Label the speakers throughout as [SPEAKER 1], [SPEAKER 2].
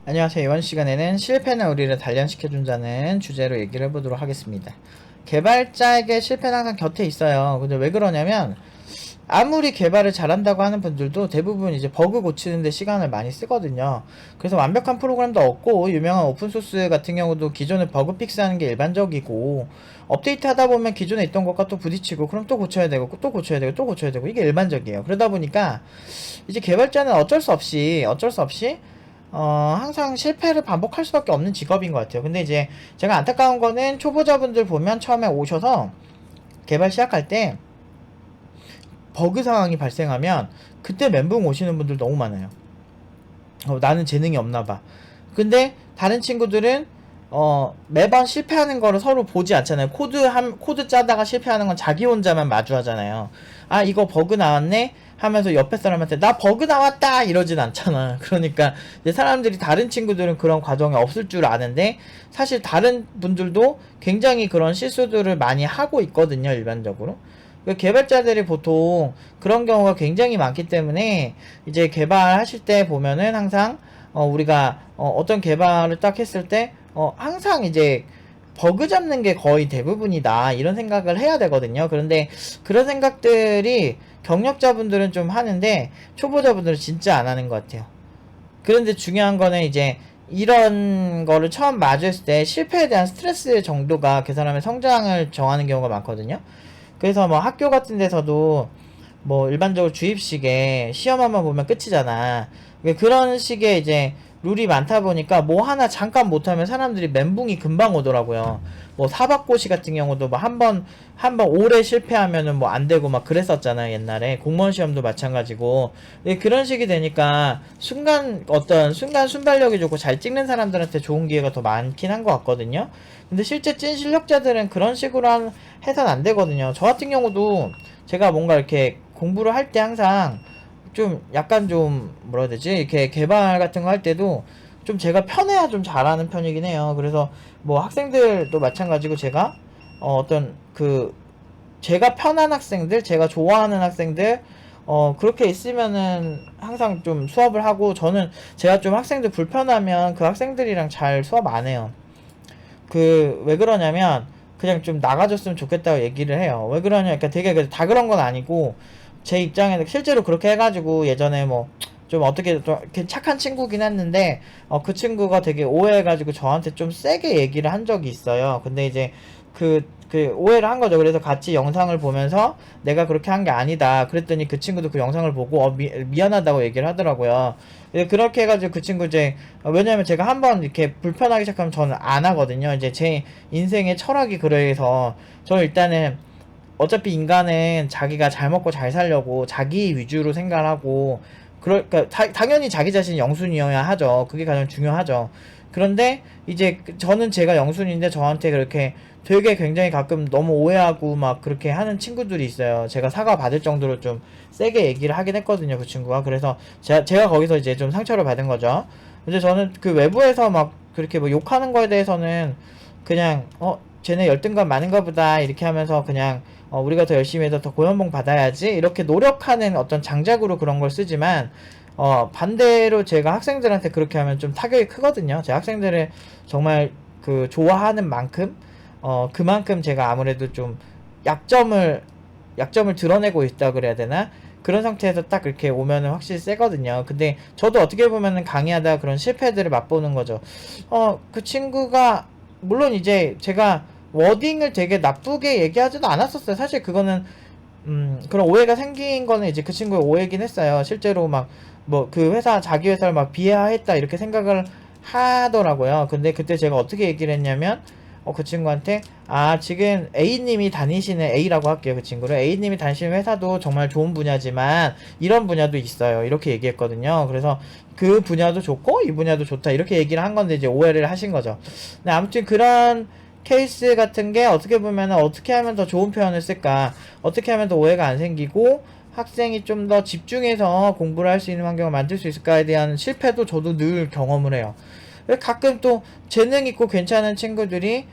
[SPEAKER 1] 안녕하세요. 이번 시간에는 실패는 우리를 단련시켜준다는 주제로 얘기를 해보도록 하겠습니다. 개발자에게 실패는 항상 곁에 있어요. 근데 왜 그러냐면 아무리 개발을 잘한다고 하는 분들도 대부분 이제 버그 고치는데 시간을 많이 쓰거든요. 그래서 완벽한 프로그램도 없고, 유명한 오픈소스 같은 경우도 기존에 버그 픽스하는 게 일반적이고, 업데이트 하다 보면 기존에 있던 것과 또 부딪히고, 그럼 또 고쳐야 되고, 또 고쳐야 되고, 또 고쳐야 되고, 이게 일반적이에요. 그러다 보니까 이제 개발자는 어쩔 수 없이 항상 실패를 반복할 수밖에 없는 직업인 것 같아요. 근데 이제 제가 안타까운 거는 초보자분들 보면 처음에 오셔서 개발 시작할 때 버그 상황이 발생하면 그때 멘붕 오시는 분들 너무 많아요. 나는 재능이 없나 봐. 근데 다른 친구들은 매번 실패하는 거를 서로 보지 않잖아요. 코드 짜다가 실패하는 건 자기 혼자만 마주하잖아요. 아, 이거 버그 나왔네? 하면서 옆에 사람한테 나 버그 나왔다! 이러진 않잖아. 그러니까 이제 사람들이, 다른 친구들은 그런 과정이 없을 줄 아는데 사실 다른 분들도 굉장히 그런 실수들을 많이 하고 있거든요, 일반적으로. 개발자들이 보통 그런 경우가 굉장히 많기 때문에 이제 개발하실 때 보면은 항상 우리가 어떤 개발을 딱 했을 때 항상 이제 버그 잡는 게 거의 대부분이다, 이런 생각을 해야 되거든요. 그런데 그런 생각들이 경력자분들은 좀 하는데 초보자분들은 진짜 안 하는 것 같아요. 그런데 중요한 거는 이제 이런 거를 처음 마주했을 때 실패에 대한 스트레스 정도가 그 사람의 성장을 정하는 경우가 많거든요. 그래서 뭐 학교 같은 데서도 뭐 일반적으로 주입식에 시험 한번 보면 끝이잖아. 그런 식의 이제 룰이 많다 보니까 뭐 하나 잠깐 못하면 사람들이 멘붕이 금방 오더라고요. 뭐 사법고시 같은 경우도 뭐 한 번 오래 실패하면은 뭐 안 되고 막 그랬었잖아요, 옛날에. 공무원 시험도 마찬가지고. 그런 식이 되니까 순간 순발력이 좋고 잘 찍는 사람들한테 좋은 기회가 더 많긴 한 것 같거든요. 근데 실제 찐 실력자들은 그런 식으로 해선 안 되거든요. 저 같은 경우도 제가 뭔가 이렇게 공부를 할 때 항상 좀 약간 좀 뭐라 해야 되지? 이렇게 개발 같은 거 할 때도 좀 제가 편해야 좀 잘하는 편이긴 해요. 그래서 뭐 학생들도 마찬가지고, 제가 어떤 그 제가 편한 학생들, 제가 좋아하는 학생들, 그렇게 있으면은 항상 좀 수업을 하고, 저는 제가 좀 학생들 불편하면 그 학생들이랑 잘 수업 안 해요. 왜 그러냐면 그냥 좀 나가줬으면 좋겠다고 얘기를 해요. 왜 그러냐, 그러니까 되게 다 그런 건 아니고, 제 입장에는 실제로 그렇게 해가지고 예전에 뭐 좀 어떻게 좀 이렇게 착한 친구긴 했는데 그 친구가 되게 오해해가지고 저한테 좀 세게 얘기를 한 적이 있어요. 근데 이제 그 오해를 한 거죠. 그래서 같이 영상을 보면서 내가 그렇게 한 게 아니다 그랬더니 그 친구도 그 영상을 보고 미안하다고 얘기를 하더라고요. 그렇게 해가지고 그 친구 이제 왜냐면 제가 한번 이렇게 불편하기 시작하면 저는 안 하거든요. 이제 제 인생의 철학이 그래서 저는 일단은 어차피 인간은 자기가 잘 먹고 잘 살려고 자기 위주로 생각을 하고, 그러니까 당연히 자기 자신이 영순이어야 하죠. 그게 가장 중요하죠. 그런데 이제 저는 제가 영순인데 저한테 그렇게 되게 굉장히 가끔 너무 오해하고 막 그렇게 하는 친구들이 있어요. 제가 사과 받을 정도로 좀 세게 얘기를 하긴 했거든요, 그 친구가. 그래서 제가 거기서 이제 좀 상처를 받은 거죠. 근데 저는 그 외부에서 막 그렇게 뭐 욕하는 거에 대해서는 그냥 쟤네 열등감 많은가 보다 이렇게 하면서 그냥 우리가 더 열심히 해서 더 고연봉 받아야지 이렇게 노력하는 어떤 장작으로 그런 걸 쓰지만, 반대로 제가 학생들한테 그렇게 하면 좀 타격이 크거든요. 제 학생들을 정말 좋아하는 만큼 그만큼 제가 아무래도 좀 약점을 약점을 드러내고 있다 그래야 되나? 그런 상태에서 딱 이렇게 오면은 확실히 세거든요. 근데 저도 어떻게 보면은 강의하다 그런 실패들을 맛보는 거죠. 그 친구가 물론 이제 제가 워딩을 되게 나쁘게 얘기하지도 않았었어요. 사실 그거는 그런 오해가 생긴 거는 이제 그 친구의 오해긴 했어요. 실제로 막 뭐 그 회사 자기 회사를 막 비하했다 이렇게 생각을 하더라고요. 근데 그때 제가 어떻게 얘기를 했냐면 그 친구한테 지금 A님이 다니시는, A라고 할게요, 그 친구를. A님이 다니시는 회사도 정말 좋은 분야지만 이런 분야도 있어요, 이렇게 얘기했거든요. 그래서 그 분야도 좋고 이 분야도 좋다 이렇게 얘기를 한 건데 이제 오해를 하신 거죠. 근데 아무튼 그런 케이스 같은 게 어떻게 보면은 어떻게 하면 더 좋은 표현을 쓸까, 어떻게 하면 더 오해가 안 생기고 학생이 좀 더 집중해서 공부를 할 수 있는 환경을 만들 수 있을까에 대한 실패도 저도 늘 경험을 해요. 가끔 또 재능 있고 괜찮은 친구들이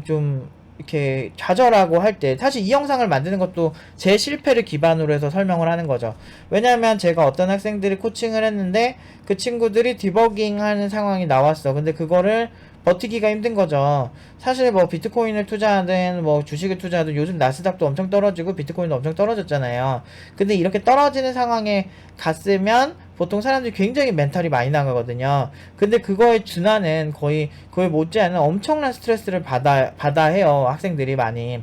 [SPEAKER 1] 좀 이렇게 좌절하고 할 때, 사실 이 영상을 만드는 것도 제 실패를 기반으로 해서 설명을 하는 거죠. 왜냐면 제가 어떤 학생들이 코칭을 했는데 그 친구들이 디버깅 하는 상황이 나왔어. 근데 그거를 버티기가 힘든 거죠. 사실 뭐 비트코인을 투자하든 뭐 주식을 투자하든 요즘 나스닥도 엄청 떨어지고 비트코인도 엄청 떨어졌잖아요. 근데 이렇게 떨어지는 상황에 갔으면 보통 사람들이 굉장히 멘탈이 많이 나가거든요. 근데 그거에 준하는 거의 못지않은 엄청난 스트레스를 받아 해요. 학생들이 많이.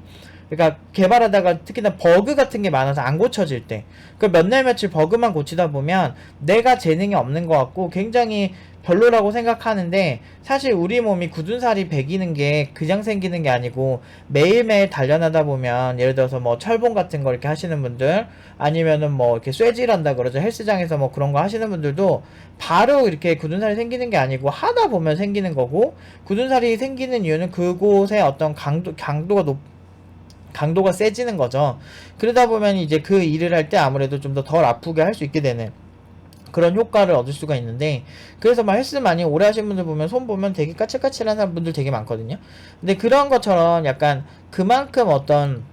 [SPEAKER 1] 그러니까 개발하다가 특히나 버그 같은 게 많아서 안 고쳐질 때, 그 몇 날 며칠 버그만 고치다 보면 내가 재능이 없는 것 같고 굉장히 별로라고 생각하는데, 사실 우리 몸이 굳은 살이 배기는 게 그냥 생기는 게 아니고 매일매일 단련하다 보면, 예를 들어서 뭐 철봉 같은 거 이렇게 하시는 분들, 아니면은 뭐 이렇게 쇠질한다 그러죠. 헬스장에서 뭐 그런 거 하시는 분들도 바로 이렇게 굳은 살이 생기는 게 아니고 하다 보면 생기는 거고, 굳은 살이 생기는 이유는 그곳의 어떤 강도가 세지는 거죠. 그러다 보면 이제 그 일을 할 때 아무래도 좀 더 덜 아프게 할 수 있게 되는 그런 효과를 얻을 수가 있는데, 그래서 막 헬스 많이 오래 하신 분들 보면 손 보면 되게 까칠까칠한 분들 되게 많거든요. 근데 그런 것처럼 약간 그만큼 어떤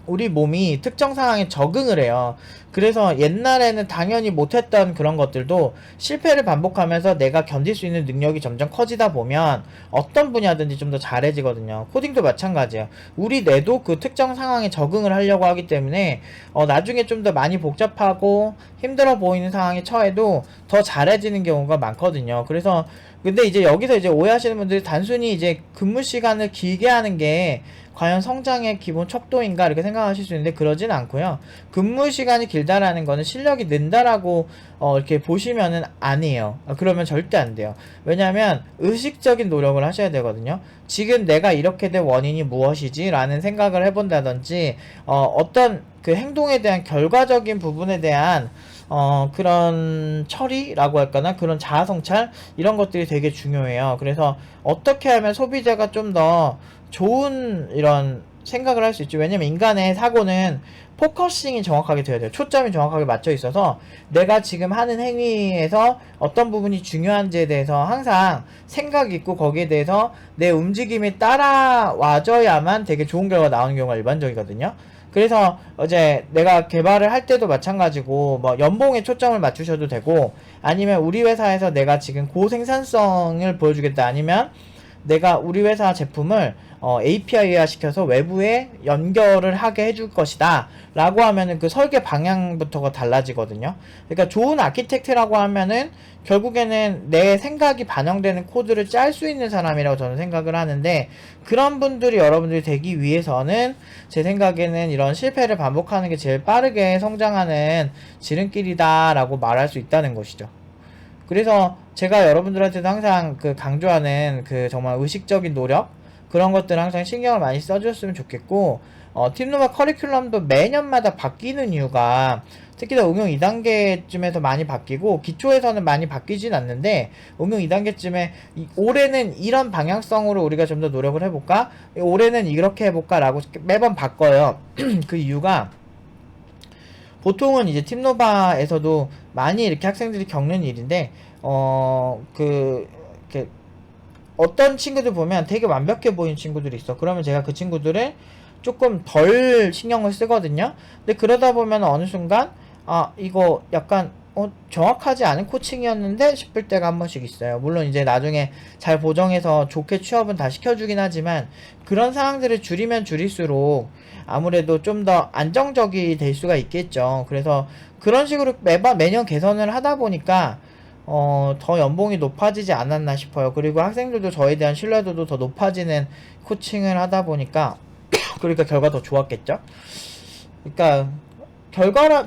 [SPEAKER 1] 우리 몸이 특정 상황에 적응을 해요. 그래서 옛날에는 당연히 못했던 그런 것들도 실패를 반복하면서 내가 견딜 수 있는 능력이 점점 커지다 보면 어떤 분야든지 좀 더 잘해지거든요. 코딩도 마찬가지예요. 우리 뇌도 그 특정 상황에 적응을 하려고 하기 때문에 나중에 좀 더 많이 복잡하고 힘들어 보이는 상황에 처해도 더 잘해지는 경우가 많거든요. 그래서 근데 이제 여기서 이제 오해하시는 분들이 단순히 이제 근무 시간을 길게 하는 게 과연 성장의 기본 척도인가 이렇게 생각하실 수 있는데, 그러진 않고요. 근무 시간이 길다라는 거는 실력이 는다라고 이렇게 보시면은 아니에요. 그러면 절대 안 돼요. 왜냐하면 의식적인 노력을 하셔야 되거든요. 지금 내가 이렇게 된 원인이 무엇이지? 라는 생각을 해본다든지, 어떤 그 행동에 대한 결과적인 부분에 대한 그런 처리라고 할까나, 그런 자아 성찰 이런 것들이 되게 중요해요. 그래서 어떻게 하면 소비자가 좀 더 좋은 이런 생각을 할 수 있죠. 왜냐면 인간의 사고는 포커싱이 정확하게 돼야 돼요. 초점이 정확하게 맞춰 있어서 내가 지금 하는 행위에서 어떤 부분이 중요한지에 대해서 항상 생각이 있고, 거기에 대해서 내 움직임이 따라와줘야만 되게 좋은 결과가 나오는 경우가 일반적이거든요. 그래서 이제 내가 개발을 할 때도 마찬가지고, 뭐 연봉에 초점을 맞추셔도 되고, 아니면 우리 회사에서 내가 지금 고생산성을 보여주겠다, 아니면 내가 우리 회사 제품을 API화 시켜서 외부에 연결을 하게 해줄 것이다 라고 하면은 그 설계 방향부터가 달라지거든요. 그러니까 좋은 아키텍트라고 하면은 결국에는 내 생각이 반영되는 코드를 짤 수 있는 사람이라고 저는 생각을 하는데, 그런 분들이 여러분들이 되기 위해서는 제 생각에는 이런 실패를 반복하는 게 제일 빠르게 성장하는 지름길이다 라고 말할 수 있다는 것이죠. 그래서 제가 여러분들한테도 항상 그 강조하는 그 정말 의식적인 노력, 그런 것들 항상 신경을 많이 써주셨으면 좋겠고, 팀노바 커리큘럼도 매년마다 바뀌는 이유가, 특히나 응용 2단계쯤에서 많이 바뀌고 기초에서는 많이 바뀌진 않는데, 응용 2단계쯤에 올해는 이런 방향성으로 우리가 좀 더 노력을 해볼까, 올해는 이렇게 해볼까 라고 매번 바꿔요. 그 이유가, 보통은 이제 팀노바에서도 많이 이렇게 학생들이 겪는 일인데, 이렇게 어떤 친구들 보면 되게 완벽해 보이는 친구들이 있어. 그러면 제가 그 친구들을 조금 덜 신경을 쓰거든요. 근데 그러다 보면 어느 순간, 이거 약간, 정확하지 않은 코칭이었는데 싶을 때가 한 번씩 있어요. 물론 이제 나중에 잘 보정해서 좋게 취업은 다 시켜주긴 하지만, 그런 상황들을 줄이면 줄일수록 아무래도 좀 더 안정적이 될 수가 있겠죠. 그래서 그런 식으로 매년 개선을 하다 보니까 더 연봉이 높아지지 않았나 싶어요. 그리고 학생들도 저에 대한 신뢰도도 더 높아지는 코칭을 하다 보니까 그러니까 결과 더 좋았겠죠. 그러니까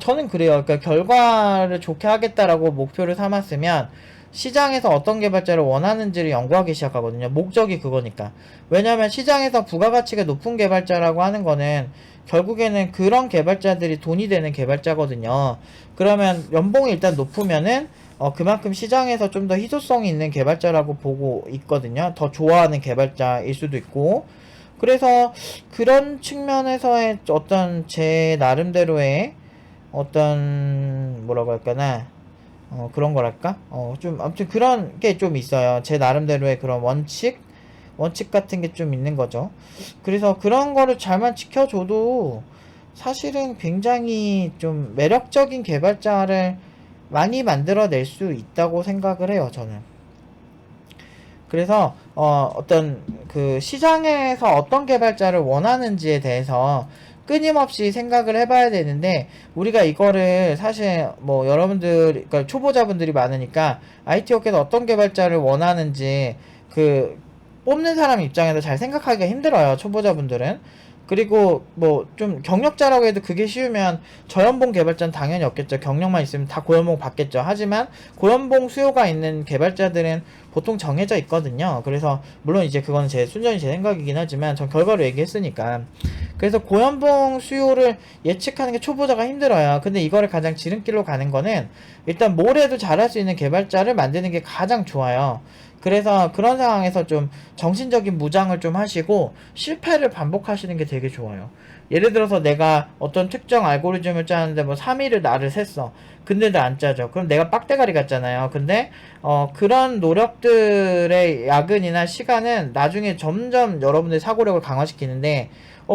[SPEAKER 1] 저는 그래요. 그러니까 결과를 좋게 하겠다라고 목표를 삼았으면 시장에서 어떤 개발자를 원하는지를 연구하기 시작하거든요. 목적이 그거니까. 왜냐면 시장에서 부가가치가 높은 개발자라고 하는 거는 결국에는 그런 개발자들이 돈이 되는 개발자거든요. 그러면 연봉이 일단 높으면은 그만큼 시장에서 좀 더 희소성이 있는 개발자라고 보고 있거든요. 더 좋아하는 개발자일 수도 있고. 그래서 그런 측면에서의 어떤 제 나름대로의 어떤 뭐라고 할까나, 그런 거랄까? 좀 아무튼 그런 게 좀 있어요. 제 나름대로의 그런 원칙 같은 게 좀 있는 거죠. 그래서 그런 거를 잘만 지켜줘도 사실은 굉장히 좀 매력적인 개발자를 많이 만들어낼 수 있다고 생각을 해요, 저는. 그래서 어떤 그 시장에서 어떤 개발자를 원하는지에 대해서 끊임없이 생각을 해봐야 되는데, 우리가 이거를 사실 뭐 여러분들, 그러니까 초보자분들이 많으니까 IT 업계에서 어떤 개발자를 원하는지 그 뽑는 사람 입장에서 잘 생각하기가 힘들어요, 초보자분들은. 그리고 뭐 좀 경력자라고 해도 그게 쉬우면 저연봉 개발자는 당연히 없겠죠. 경력만 있으면 다 고연봉 받겠죠. 하지만 고연봉 수요가 있는 개발자들은 보통 정해져 있거든요. 그래서 물론 이제 그건 순전히 제 생각이긴 하지만 전 결과로 얘기했으니까. 그래서 고연봉 수요를 예측하는 게 초보자가 힘들어요. 근데 이거를 가장 지름길로 가는 거는 일단 뭘 해도 잘할 수 있는 개발자를 만드는 게 가장 좋아요. 그래서 그런 상황에서 좀 정신적인 무장을 좀 하시고 실패를 반복하시는 게 되게 좋아요. 예를 들어서 내가 어떤 특정 알고리즘을 짜는데 뭐 3일을 나를 샜어. 근데도 안 짜죠. 그럼 내가 빡대가리 같잖아요. 근데 그런 노력들의 야근이나 시간은 나중에 점점 여러분들의 사고력을 강화시키는데,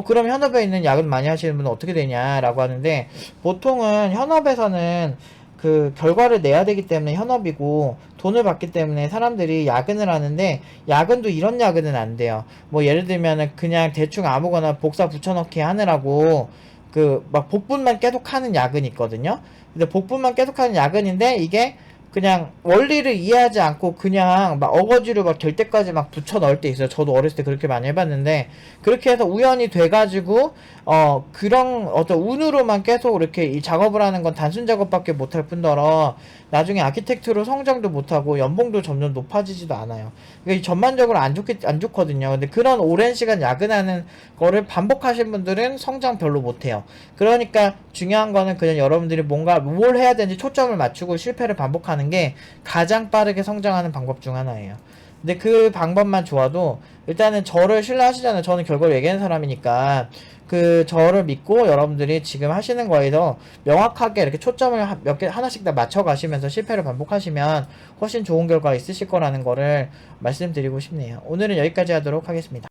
[SPEAKER 1] 그럼 현업에 있는 야근 많이 하시는 분은 어떻게 되냐라고 하는데, 보통은 현업에서는 그 결과를 내야 되기 때문에 현업이고 돈을 받기 때문에 사람들이 야근을 하는데, 야근도 이런 야근은 안 돼요. 뭐 예를 들면은 그냥 대충 아무거나 복사 붙여넣기 하느라고 그 막 복분만 계속 하는 야근이 있거든요. 근데 복분만 계속 하는 야근인데 이게 그냥 원리를 이해하지 않고 그냥 막 어거지로 막 될 때까지 막 붙여 넣을 때 있어요. 저도 어렸을 때 그렇게 많이 해봤는데, 그렇게 해서 우연히 돼가지고 그런 어떤 운으로만 계속 이렇게 이 작업을 하는 건 단순 작업밖에 못할 뿐더러 나중에 아키텍트로 성장도 못하고 연봉도 점점 높아지지도 않아요. 그러니까 전반적으로 안 좋거든요. 근데 그런 오랜 시간 야근하는 거를 반복하신 분들은 성장 별로 못해요. 그러니까 중요한 거는 그냥 여러분들이 뭔가 뭘 해야 되는지 초점을 맞추고 실패를 반복하는 게 가장 빠르게 성장하는 방법 중 하나예요. 근데 그 방법만 좋아도 일단은 저를 신뢰하시잖아요. 저는 결과를 얘기하는 사람이니까 그 저를 믿고 여러분들이 지금 하시는 거에서 명확하게 이렇게 초점을 몇 개 하나씩 다 맞춰 가시면서 실패를 반복하시면 훨씬 좋은 결과가 있으실 거라는 거를 말씀드리고 싶네요. 오늘은 여기까지 하도록 하겠습니다.